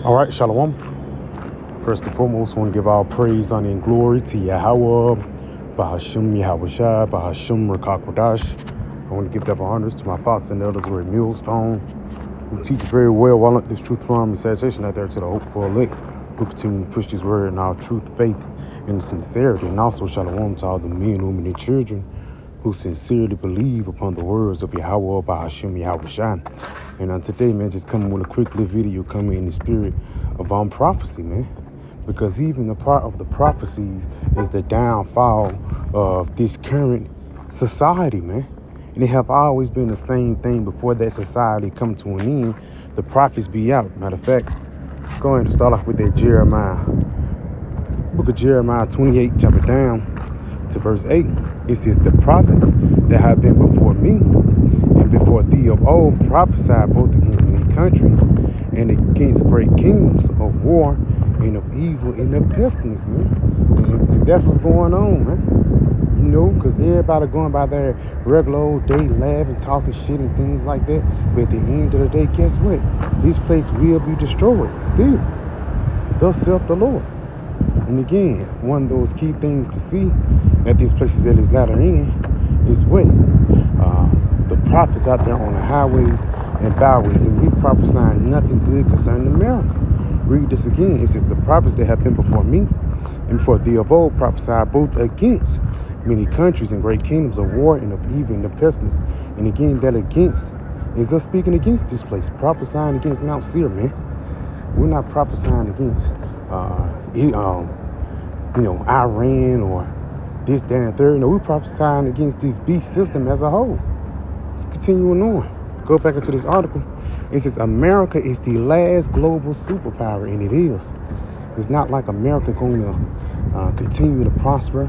All right, Shalom. First and foremost, I want to give all praise, honor, and glory to Yahweh, Bahashim Yahushai, Bahashim Rakakwadash. I want to give double honors to my apostles and elders who are at Millstone, who teach very well while this truth from and saturation out there to the hopeful elect, who continue to push this word in our truth, faith, and sincerity. And also, Shalom to all the men, women, and children who sincerely believe upon the words of Yahweh, Bahashim Yahushai. And on today, man, just coming with a quick little video coming in the spirit of prophecy, man. Because even a part of the prophecies is the downfall of this current society, man. And it have always been the same thing before that society come to an end. The prophets be out. Matter of fact, let's go ahead and start off with that Jeremiah. Book of Jeremiah 28, chapter down to verse 8. It says, the prophets that have been before me and before thee of old prophesied both against many countries and against great kingdoms of war and of evil and of pestilence, man. And that's what's going on, man. You know, because everybody going by their regular old day, laughing, talking shit and things like that. But at the end of the day, guess what? This place will be destroyed still. Thus saith the Lord. And again, one of those key things to see at these places that is latter end is what? The prophets out there on the highways and byways, and we prophesying nothing good concerning America. Read this again. It says, the prophets that have been before me and before thee of old prophesied both against many countries and great kingdoms of war and of evil and of pestilence. And again, that against is us speaking against this place, prophesying against Mount Seir, man. We're not prophesying against Iran or this, that, and the third. No, we're prophesying against this beast system as a whole. Let's continuing on. Go back into this article. It says America is the last global superpower, and it is. It's not like America going to continue to prosper,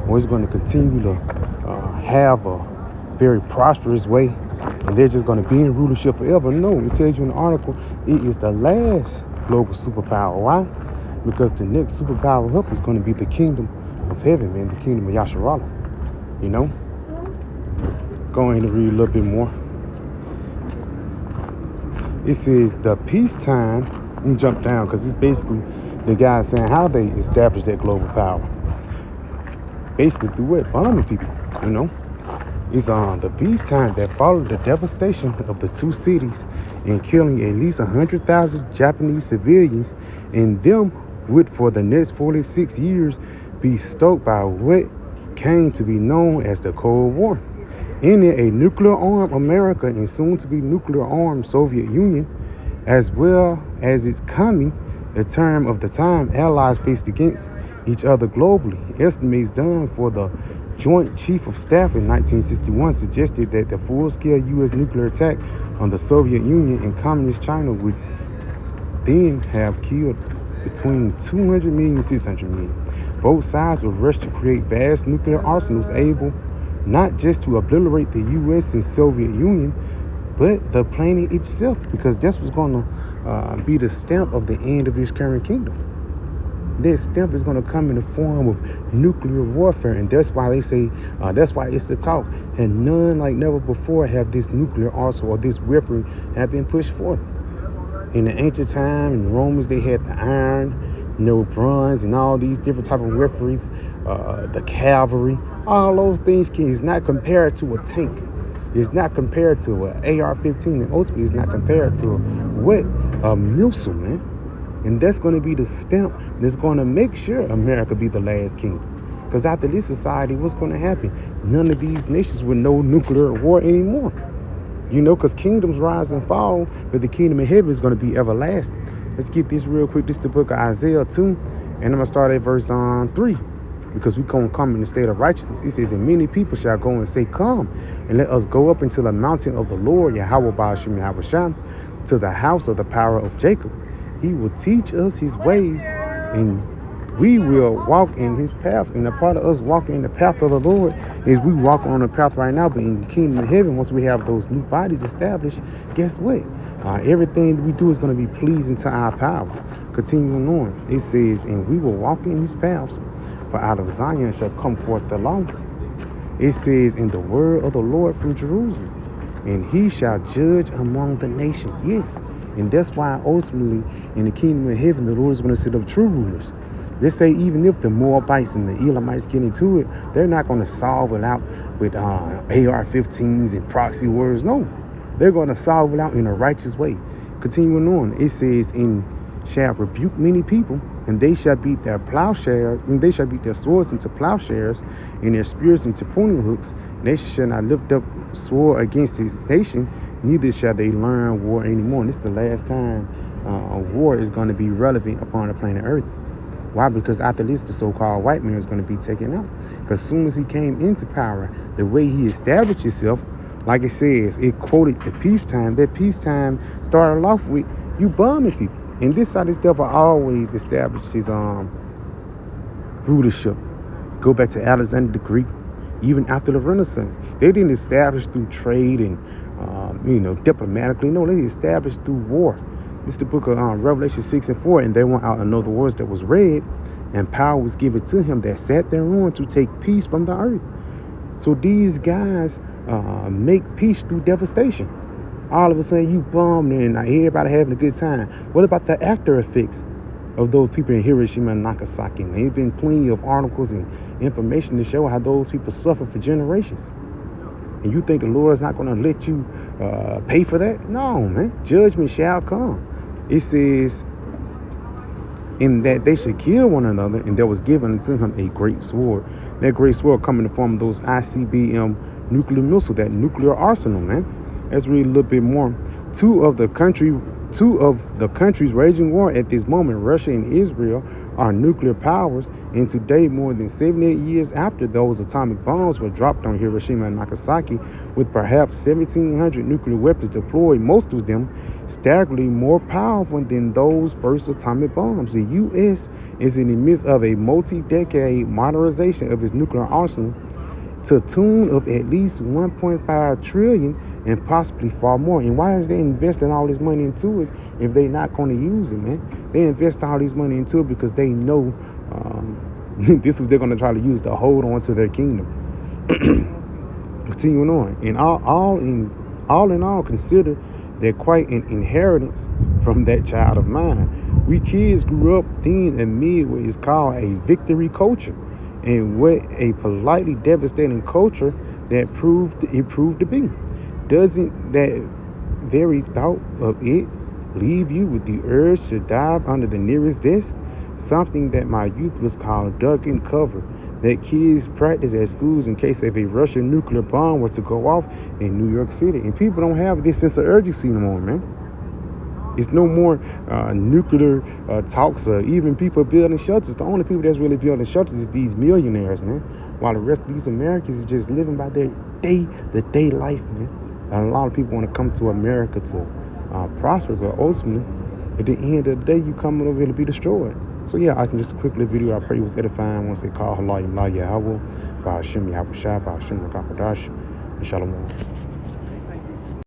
or it's going to continue to have a very prosperous way, and they're just going to be in rulership forever. No, it tells you in the article, it is the last global superpower. Why? Because the next superpower up is going to be the kingdom of heaven, man, the kingdom of Yasharallah. You know? Go ahead and read a little bit more. It says the peacetime, let me jump down because it's basically the guy saying how they established that global power. Basically through what? Bombing people, you know. It's the peacetime that followed the devastation of the two cities and killing at least 100,000 Japanese civilians, and them would for the next 46 years be stoked by what came to be known as the Cold War. In it, a nuclear-armed America and soon-to-be nuclear-armed Soviet Union, as well as its coming, the term of the time allies faced against each other globally. Estimates done for the Joint Chief of Staff in 1961 suggested that the full-scale U.S. nuclear attack on the Soviet Union and Communist China would then have killed between 200 million and 600 million. Both sides would rush to create vast nuclear arsenals able not just to obliterate the U.S. and Soviet Union, but the planet itself, because that's what's going to be the stamp of the end of this current kingdom. That stamp is going to come in the form of nuclear warfare, and that's why they say, that's why it's the talk. And none like never before have this nuclear arsenal or this weapon have been pushed forth. In the ancient time, in the Romans, they had the iron, bronze, and all these different type of weaponries, the cavalry. All those things is not compared to a tank. It's not compared to an AR-15, and ultimately it's not compared to a missile, man. And that's going to be the stamp that's going to make sure America be the last kingdom. Because after this society, what's going to happen? None of these nations will know nuclear war anymore. You know, because kingdoms rise and fall, but the kingdom of heaven is going to be everlasting. Let's get this real quick. This is the book of Isaiah 2, and I'm going to start at verse 3. Because we going to come in the state of righteousness. It says, and many people shall go and say, come, and let us go up into the mountain of the Lord, Yahweh Ba'ashim Yahushua, to the house of the power of Jacob. He will teach us his ways, and we will walk in his paths. And a part of us walking in the path of the Lord is we walk on the path right now, but in the kingdom of heaven, once we have those new bodies established, guess what? Everything we do is going to be pleasing to our power. Continuing on, it says, and we will walk in his paths, for out of Zion shall come forth the law. It says, in the word of the Lord from Jerusalem, and he shall judge among the nations. Yes, And that's why ultimately in the kingdom of heaven, the Lord is going to set up true rulers. They say even if the Moabites and the Elamites get into it, they're not going to solve it out with AR-15s and proxy wars. No, they're going to solve it out in a righteous way. Continuing on, it says, "And shall rebuke many people, and they shall beat their plowshares, and they shall beat their swords into plowshares, and their spears into pruning hooks. Nation shall not lift up sword against his nation, neither shall they learn war anymore." And this is the last time war is going to be relevant upon the planet Earth. Why? Because after this, the so-called white man is going to be taken out. Because as soon as he came into power, the way he established himself, like it says, it quoted the peacetime. That peacetime started off with you bombing people. And this side, this devil always established his rulership. Go back to Alexander the Greek, even after the Renaissance. They didn't establish through trade and, diplomatically. No, they established through war. This is the book of Revelation 6 and 4. And they went out and know the words that was read, and power was given to him that sat thereon to take peace from the earth. So these guys make peace through devastation. All of a sudden you bombed and everybody having a good time. What about the after effects of those people in Hiroshima and Nagasaki? There's been plenty of articles and information to show how those people suffered for generations. And you think the Lord is not going to let you pay for that? No, man. Judgment shall come. It says, in that they should kill one another, and there was given unto him a great sword. That great sword come in the form of those ICBM nuclear missiles, that nuclear arsenal, man. Let's read a little bit more. Two of the countries waging war at this moment, Russia and Israel, are nuclear powers, and today, more than 78 years after those atomic bombs were dropped on Hiroshima and Nagasaki, with perhaps 1,700 nuclear weapons deployed, most of them staggeringly more powerful than those first atomic bombs. The U.S. is in the midst of a multi-decade modernization of its nuclear arsenal to a tune of at least 1.5 trillion and possibly far more. And why is they investing all this money into it if they're not going to use it, man? They invest all this money into it because they know this is they're going to try to use to hold on to their kingdom. Continuing on, and all in all, consider that quite an inheritance from that child of mine. We kids grew up then amid what is called a victory culture, and what a politely devastating culture that proved to be. Doesn't that very thought of it leave you with the urge to dive under the nearest desk? Something that my youth was called duck and cover, that kids practice at schools in case of a Russian nuclear bomb were to go off in New York City. And people don't have this sense of urgency no more, man. It's no more nuclear talks or even people building shelters. The only people that's really building shelters is these millionaires, man. While the rest of these Americans is just living by their day life, man. And a lot of people want to come to America to prosper, but ultimately, at the end of the day, you come over here to be destroyed. So yeah, I can just a quick little video. I pray it was edifying. Once they call Allah, Yahweh, Ba'ashem, Yahweh Shai, Ba'ashem, Rakapadash, and Shalom.